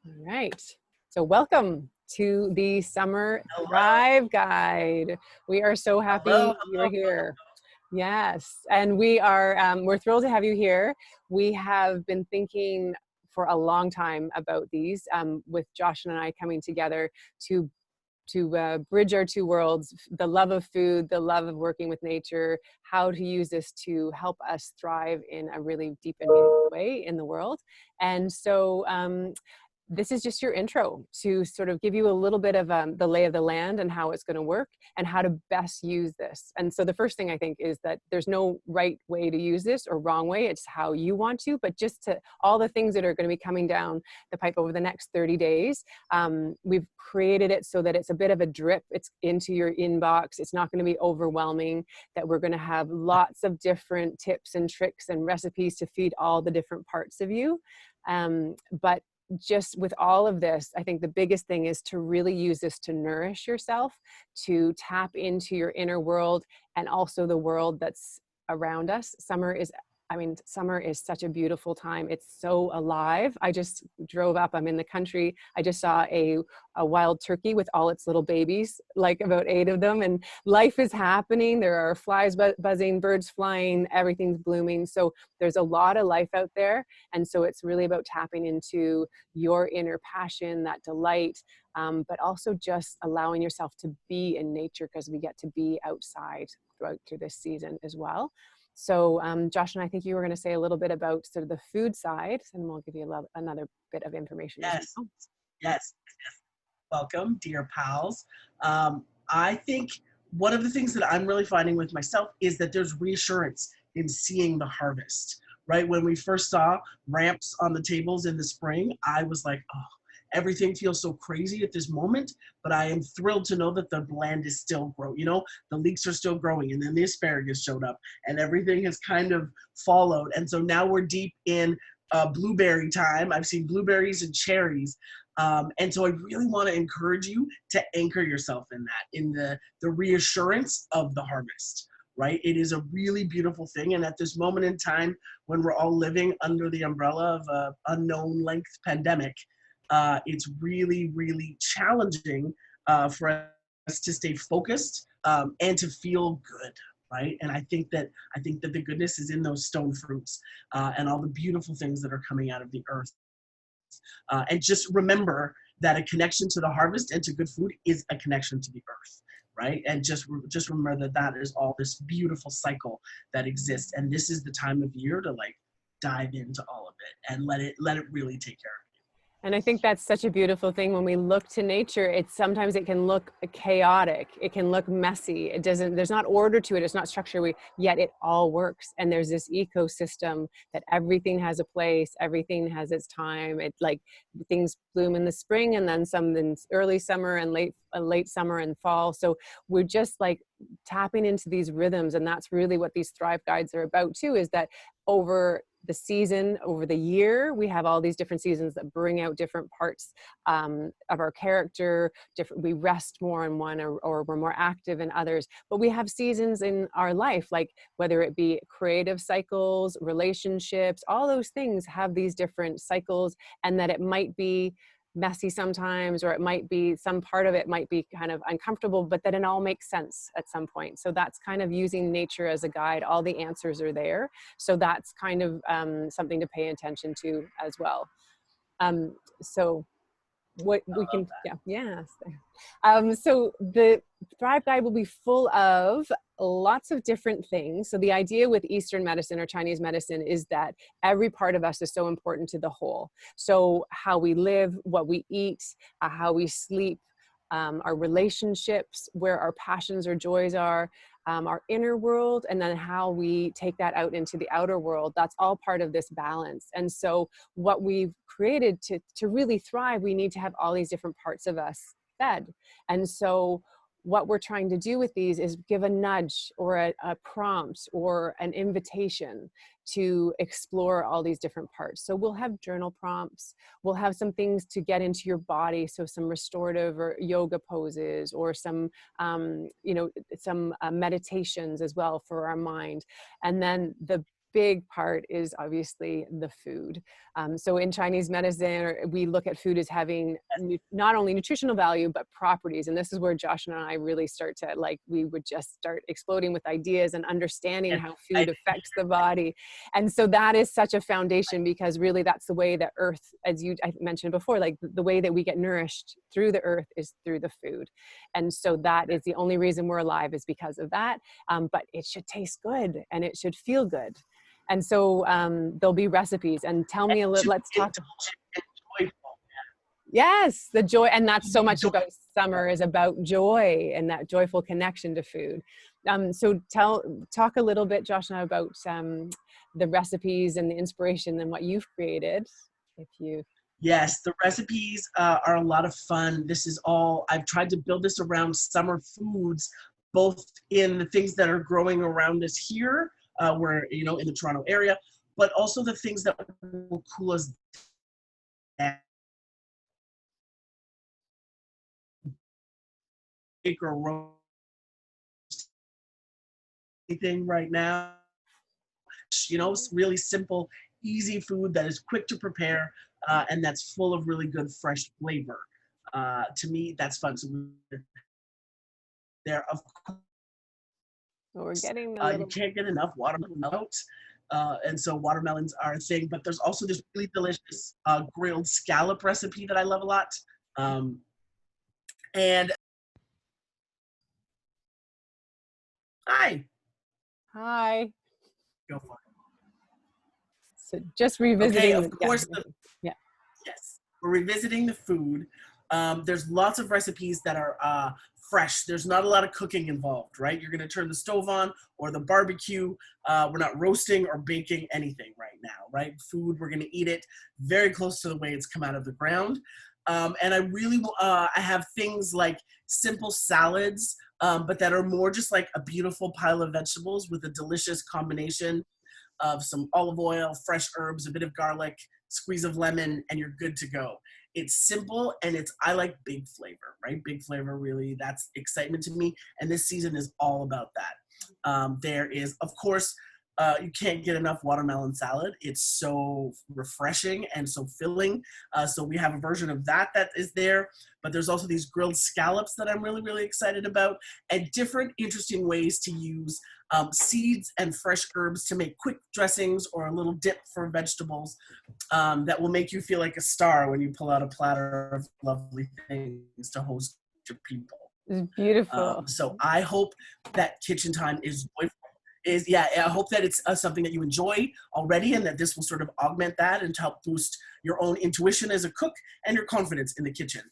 All right. So welcome to the Summer Hello, Thrive Guide. We are so hello, happy you're hello. here. Yes, and we're thrilled to have you here. We have been thinking for a long time about these, with Josh and I coming together to bridge our two worlds: the love of food, the love of working with nature, how to use this to help us thrive in a really deep and meaningful way in the world. And so this is just your intro to sort of give you a little bit of the lay of the land and how it's going to work and how to best use this. And so the first thing I think is that there's no right way to use this or wrong way. It's how you want to, but just to all the things that are going to be coming down the pipe over the next 30 days. We've created it so that it's a bit of a drip. It's into your inbox. It's not going to be overwhelming, that we're going to have lots of different tips and tricks and recipes to feed all the different parts of you. But just with all of this, I think the biggest thing is to really use this to nourish yourself, to tap into your inner world and also the world that's around us. Summer is such a beautiful time. It's so alive. I just drove up. I'm in the country. I just saw a wild turkey with all its little babies, like about 8 of them. And life is happening. There are flies buzzing, birds flying, everything's blooming. So there's a lot of life out there. And so it's really about tapping into your inner passion, that delight, but also just allowing yourself to be in nature, because we get to be outside through this season as well. So Josh and I think you were going to say a little bit about sort of the food side, and we'll give you another bit of information as Yes, well. yes. Welcome, dear pals. I think one of the things that I'm really finding with myself is that there's reassurance in seeing the harvest, right? When we first saw ramps on the tables in the spring, I was like, oh, everything feels so crazy at this moment, but I am thrilled to know that the land is still growing. The leeks are still growing, and then the asparagus showed up, and everything has kind of followed. And so now we're deep in blueberry time. I've seen blueberries and cherries. And so I really want to encourage you to anchor yourself in that, in the reassurance of the harvest, right? It is a really beautiful thing. And at this moment in time, when we're all living under the umbrella of an unknown length pandemic, it's really, really challenging for us to stay focused and to feel good. Right, and I think that the goodness is in those stone fruits and all the beautiful things that are coming out of the earth. And just remember that a connection to the harvest and to good food is a connection to the earth, right? And just remember that that is all this beautiful cycle that exists, and this is the time of year to like dive into all of it and let it really take care of And I think that's such a beautiful thing. When we look to nature, sometimes it can look chaotic. It can look messy. There's not order to it. It's not structure. Yet it all works. And there's this ecosystem that everything has a place. Everything has its time. It like things bloom in the spring, and then some in early summer and late summer and fall. So we're just like tapping into these rhythms. And that's really what these Thrive Guides are about too, is that over the season, over the year, we have all these different seasons that bring out different parts of our character. We rest more in one, or we're more active in others. But we have seasons in our life, like whether it be creative cycles, relationships, all those things have these different cycles, and that it might be messy sometimes, or it might be some part of it might be kind of uncomfortable, but that it all makes sense at some point. So that's kind of using nature as a guide. All the answers are there. So that's kind of something to pay attention to as well. So what it. we I love can, that. yeah, yes. So the Thrive Guide will be full of lots of different things. So the idea with Eastern medicine or Chinese medicine is that every part of us is so important to the whole. So how we live, what we eat, how we sleep, our relationships, where our passions or joys are, our inner world, and then how we take that out into the outer world. That's all part of this balance. And so what we've created to really thrive, we need to have all these different parts of us fed. And so what we're trying to do with these is give a nudge or a prompt or an invitation to explore all these different parts. So we'll have journal prompts, we'll have some things to get into your body, so some restorative or yoga poses, or some some meditations as well for our mind. And then the big part is obviously the food. So in Chinese medicine, we look at food as having not only nutritional value, but properties. And this is where Josh and I really start to, like, we would just start exploding with ideas and understanding And how I, food affects the body. And so that is such a foundation, because really that's the way that earth, as I mentioned before, like the way that we get nourished through the earth is through the food. And so that is the only reason we're alive, is because of that. But it should taste good and it should feel good. And so there'll be recipes. And tell me a little, should let's be talk. indulgent and joyful. Yes, the joy. And that's so much Joy. about summer, is about joy and that joyful connection to food. So talk a little bit, Josh, now about the recipes and the inspiration and what you've created. If you. Yes, the recipes are a lot of fun. This is all, I've tried to build this around summer foods, both in the things that are growing around us here, we're, you know, in the Toronto area, but also the things that will cool us down. Bake or roast anything right now. You know, it's really simple, easy food that is quick to prepare, and that's full of really good fresh flavor. To me, that's fun. So there, of So we're getting a course, you little. can't get enough watermelon out. And so watermelons are a thing, but there's also this really delicious grilled scallop recipe that I love a lot. Um, and hi, Hi. go for it. So just Okay, revisiting. of course, Yeah. yes, we're revisiting the food. There's lots of recipes that are fresh. There's not a lot of cooking involved, right? You're gonna turn the stove on or the barbecue. We're not roasting or baking anything right now, right? Food, we're gonna eat it very close to the way it's come out of the ground. And I really, I have things like simple salads, but that are more just like a beautiful pile of vegetables with a delicious combination of some olive oil, fresh herbs, a bit of garlic, squeeze of lemon, and you're good to go. It's simple and I like big flavor, right? Big flavor, really, that's excitement to me. And this season is all about that. There is, of course, you can't get enough watermelon salad. It's so refreshing and so filling. So we have a version of that is there, but there's also these grilled scallops that I'm really, really excited about, and different interesting ways to use seeds and fresh herbs to make quick dressings or a little dip for vegetables that will make you feel like a star when you pull out a platter of lovely things to host your people. It's beautiful. So I hope that kitchen time is joyful. Yeah, I hope that it's something that you enjoy already, and that this will sort of augment that and to help boost your own intuition as a cook, and your confidence in the kitchen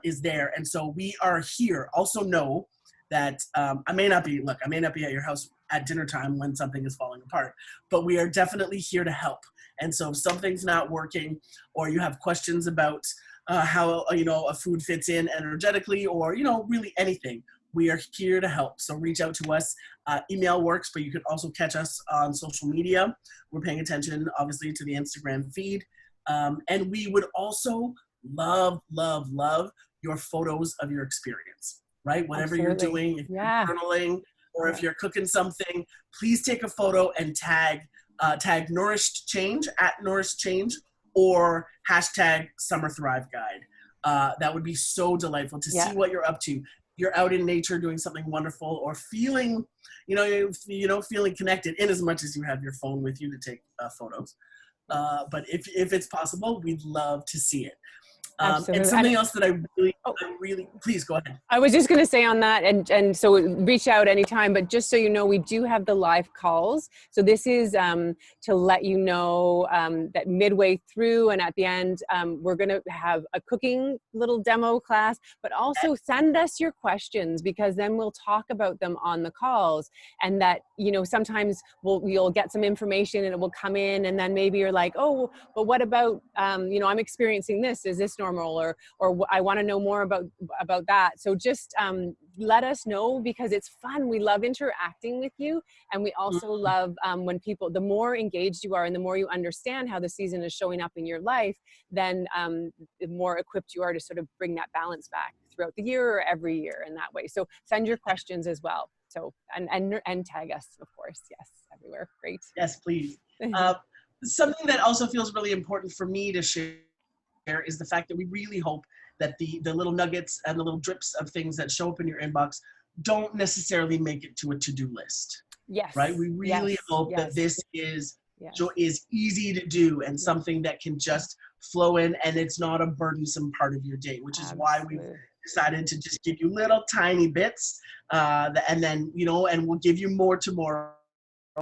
is there. And so we are here. Also know that I may not be at your house at dinner time when something is falling apart, but we are definitely here to help. And so if something's not working, or you have questions about how, you know, a food fits in energetically, or, you know, really anything, we are here to help. So reach out to us. Email works, but you can also catch us on social media. We're paying attention, obviously, to the Instagram feed. And we would also love, love, love your photos of your experience, right? Whatever you're doing, if you're journaling or if you're cooking something, please take a photo and tag Nourished Change, at Nourished Change, or hashtag Summer Thrive Guide. That would be so delightful to see what you're up to. You're out in nature doing something wonderful, or feeling, feeling connected, in as much as you have your phone with you to take photos. But if it's possible, we'd love to see it. And something else that I really, please go ahead. I was just going to say on that, and so reach out anytime, but just so you know, we do have the live calls. So this is to let you know that midway through and at the end, we're going to have a cooking little demo class, but also send us your questions, because then we'll talk about them on the calls. And that, you know, sometimes you'll get some information and it will come in, and then maybe you're like, oh, but what about, you know, I'm experiencing this, is this normal, or I want to know more about that. So just let us know, because it's fun. We love interacting with you, and we also love when people, the more engaged you are and the more you understand how the season is showing up in your life, then the more equipped you are to sort of bring that balance back throughout the year or every year in that way. So send your questions as well. So, and tag us, of course. Yes, everywhere. Great. Yes, please. Something that also feels really important for me to share is the fact that we really hope that the little nuggets and the little drips of things that show up in your inbox don't necessarily make it to a to-do list. Yes. Right? We really yes, hope yes, that this is yes. is easy to do and something that can just flow in, and it's not a burdensome part of your day, which is why we've decided to just give you little tiny bits, and then, you know, and we'll give you more tomorrow.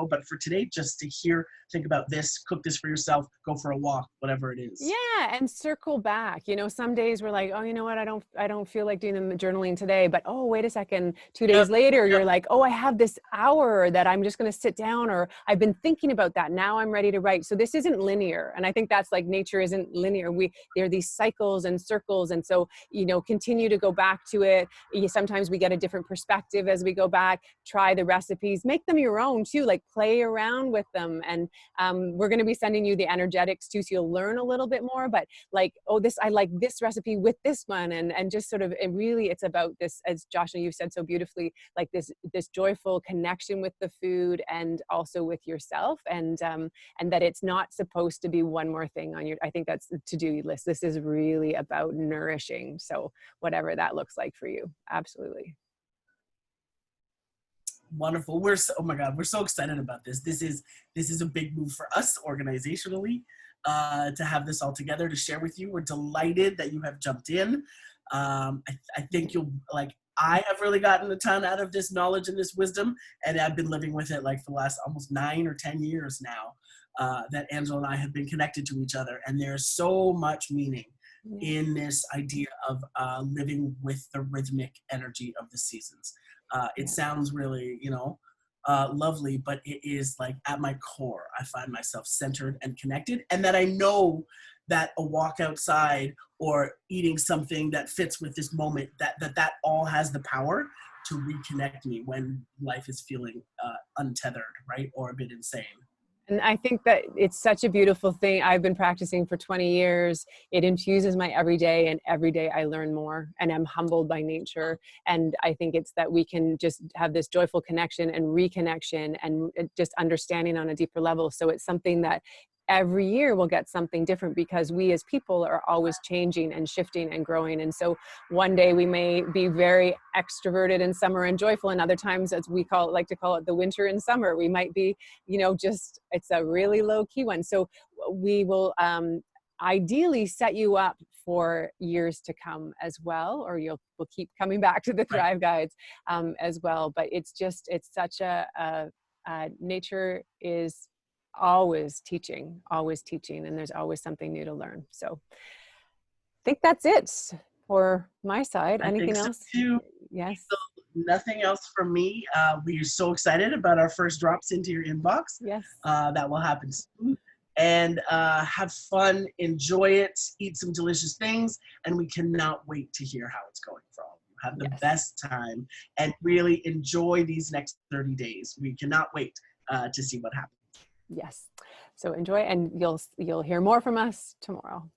But for today, just to think about this, cook this for yourself, go for a walk, whatever it is. Yeah, and circle back. You know, some days we're like, oh, you know what, I don't feel like doing the journaling today, but oh, wait a second, 2 days later, you're like, oh, I have this hour that I'm just going to sit down, or I've been thinking about that. Now I'm ready to write. So this isn't linear. And I think that's like, nature isn't linear. There are these cycles and circles. And so, you know, continue to go back to it. Sometimes we get a different perspective as we go back, try the recipes, make them your own too, like play around with them. And we're going to be sending you the energetics too, so you'll learn a little bit more, but like, oh, I like this recipe with this one, and just sort of, it's about this, as Josh and you said so beautifully, like this joyful connection with the food and also with yourself, and that it's not supposed to be one more thing on I think that's the to-do list. This is really about nourishing. So whatever that looks like for you, absolutely. Wonderful. Oh my God, we're so excited about this. This is a big move for us organizationally, to have this all together to share with you. We're delighted that you have jumped in. I think I have really gotten a ton out of this knowledge and this wisdom, and I've been living with it like for the last almost 9 or 10 years now, that Angela and I have been connected to each other. And there's so much meaning in this idea of living with the rhythmic energy of the seasons. It sounds really, lovely, but it is like at my core, I find myself centered and connected, and that I know that a walk outside or eating something that fits with this moment, that all has the power to reconnect me when life is feeling untethered, right? Or a bit insane. And I think that it's such a beautiful thing. I've been practicing for 20 years. It infuses my everyday, and every day I learn more, and I'm humbled by nature. And I think it's that we can just have this joyful connection and reconnection and just understanding on a deeper level. So it's something that every year we'll get something different, because we as people are always changing and shifting and growing. And so one day we may be very extroverted in summer and joyful, and other times, as we like to call it, the winter and summer, we might be, it's a really low key one. So we will ideally set you up for years to come as well, or we'll keep coming back to the Thrive Guides as well. But it's such nature is always teaching, and there's always something new to learn. So I think that's it for my side. Anything else? Too. Yes. So nothing else from me. We're so excited about our first drops into your inbox. Yes. That will happen soon. And have fun, enjoy it, eat some delicious things, and we cannot wait to hear how it's going for all of you. Have the best time and really enjoy these next 30 days. We cannot wait to see what happens. Yes. So enjoy, and you'll hear more from us tomorrow.